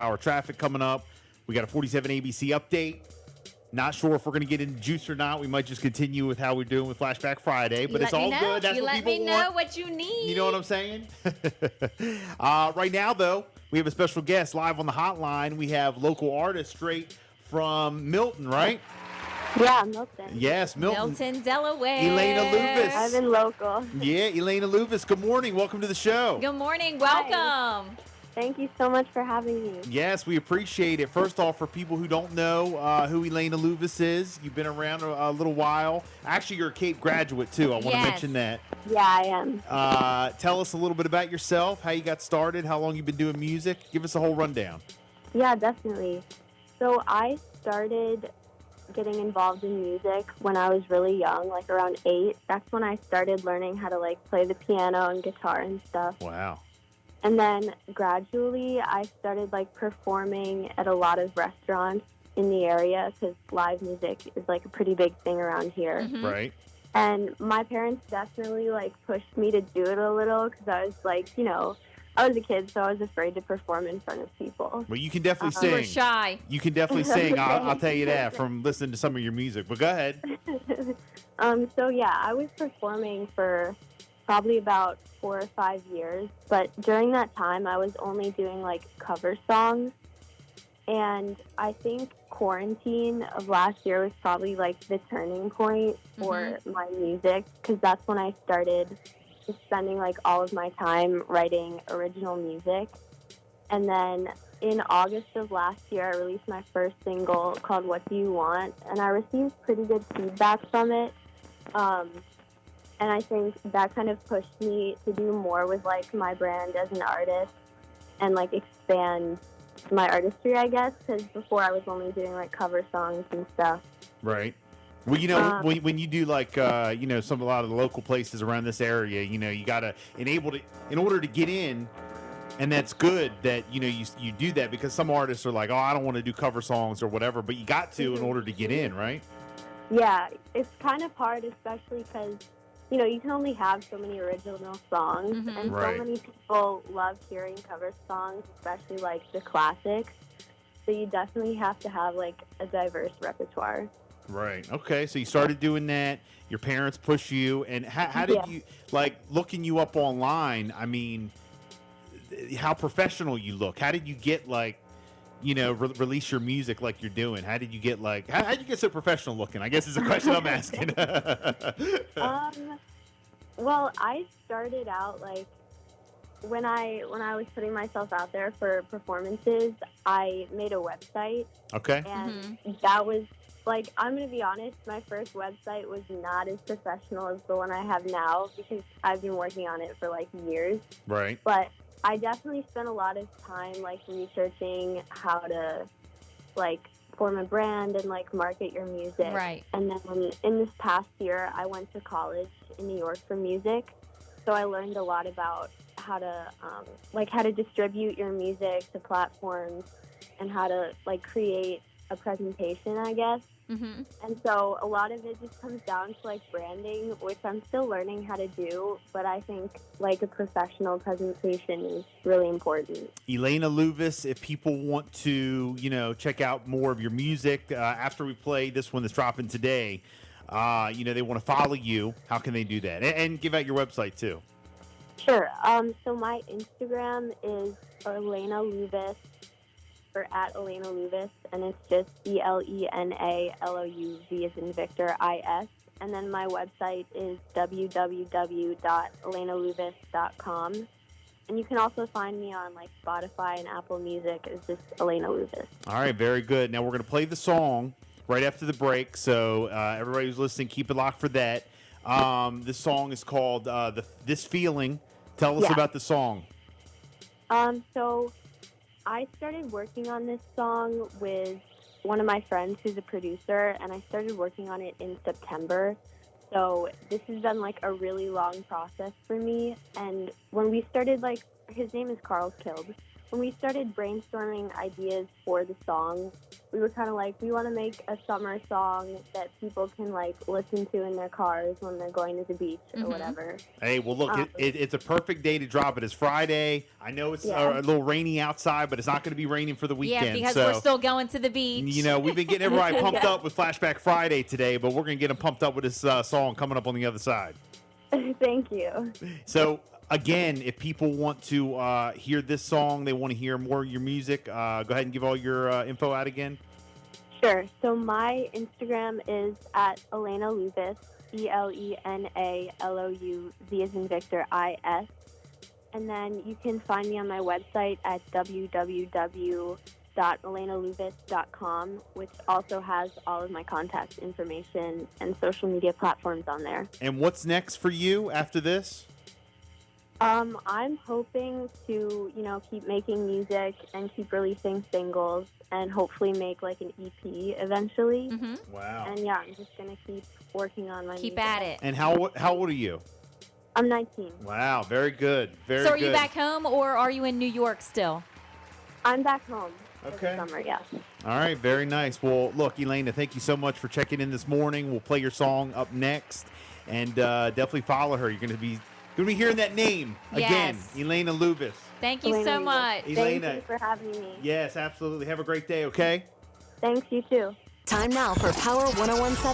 Our traffic coming up. We got a 47 ABC update. Not sure if we're going to get into juice or not. We might just continue with how we're doing with Flashback Friday, but You it's let me all know. good. That's You what let people me want. know what you need. You know what I'm saying? Right now, though, we have a special guest live on the hotline. We have local artist straight from Milton, right? Yeah, Milton. Yes, Milton. Milton, Delaware. Elena Louvis. I've been local. Yeah, Elena Louvis. Good morning. Welcome to the show. Good morning. Hi. Welcome. Thank you so much for having me. Yes, we appreciate it. First off, for people who don't know who Elena Louvis is, you've been around a little while. Actually, you're a Cape graduate, too. I want to Yes. mention that. Yeah, I am. Tell us a little bit about yourself, how you got started, how long you've been doing music. Give us a whole rundown. Yeah, definitely. So I started getting involved in music when I was really young, like around 8. That's when I started learning how to like play the piano and guitar and stuff. Wow. And then gradually I started like performing at a lot of restaurants in the area because live music is like a pretty big thing around here. Mhm. Right. And my parents definitely like pushed me to do it a little because I was like, I was a kid, so I was afraid to perform in front of people. Well, you can definitely You were sing. shy. You can definitely sing. I'll tell you that from listening to some of your music. But go ahead. So yeah, I was performing for probably about 4 or 5 years, but during that time I was only doing like cover songs. And I think quarantine of last year was probably like the turning point for my music because that's when I started just spending like all of my time writing original music. And then in August of last year, I released my first single called What Do You Want? And I received pretty good feedback from it. And I think that kind of pushed me to do more with like my brand as an artist and like expand my artistry, I guess, because before I was only doing like cover songs and stuff. Right. Well, when you do like a lot of the local places around this area, you gotta in order to get in, and that's good that you do that because some artists are like, oh, I don't want to do cover songs or whatever, but you got to in order to get in, right? Yeah, it's kind of hard, especially because you can only have so many original songs, and Right. so many people love hearing cover songs, especially like the classics. So you definitely have to have like a diverse repertoire. Right. Okay. So you started doing that. Your parents push you, and how did Yeah. you like looking you up online? I mean, how professional you look. How did you get like, release your music like you're doing? How did you get like? How did you get so professional looking? I guess is a question I'm asking. Well, I started out like when I was putting myself out there for performances, I made a website, Okay. and that was like, I'm gonna be honest, my first website was not as professional as the one I have now because I've been working on it for like years. Right. But I definitely spent a lot of time like researching how to like form a brand and like market your music. Right. And then in this past year, I went to college in New York for music, so I learned a lot about how to distribute your music to platforms and how to like create a presentation, I guess. Mm-hmm. And so a lot of it just comes down to like branding, which I'm still learning how to do, but I think like a professional presentation is really important. Elena Louvis, if people want to, check out more of your music after we play this one that's dropping today, they want to follow you. How can they do that? And give out your website too. Sure. So my Instagram is Elena Louvis, or at Elena Louvis, and it's just ELENALOUV as in Victor IS. And then my website is www.elenalouvis.com. And you can also find me on like Spotify and Apple Music. It's just Elena Louvis. All right, very good. Now we're going to play the song right after the break. So everybody who's listening, keep it locked for that. This song is called This Feeling. Tell us about the song. So I started working on this song with one of my friends who's a producer, and I started working on it in September. So this has been like a really long process for me. And when we started, like, his name is Carl Killed. when we started brainstorming ideas for the song, we were kind of like, we want to make a summer song that people can like listen to in their cars when they're going to the beach or whatever. Hey, well, look, it's a perfect day to drop it. It's Friday. I know it's a little rainy outside, but it's not going to be raining for the weekend. Yeah, because we're still going to the beach. You know, we've been getting everybody pumped up with Flashback Friday today, but we're going to get them pumped up with this song coming up on the other side. Thank you. So, again, if people want to hear this song, they want to hear more of your music, go ahead and give all your info out again. Sure. So my Instagram is at Elena Louvis, ELENALOUV as in Victor, IS. And then you can find me on my website at www.elenalouvis.com, which also has all of my contact information and social media platforms on there. And what's next for you after this? I'm hoping to, keep making music and keep releasing singles and hopefully make like an EP eventually. Wow. And yeah, I'm just going to keep working on my music. Keep at it. And how old are you? I'm 19. Wow, very good. Very So good. are you back home or are you in New York still? I'm back home for Okay. the summer, yes. All right, very nice. Well, look, Elena, thank you so much for checking in this morning. We'll play your song up next, and definitely follow her. You're going to be hearing that name again, Yes. Elena Louvis. Thank you Elena so Louvis. much. Elena. Thank you for having me. Yes, absolutely. Have a great day, okay? Thanks, you too. Time now for Power 1017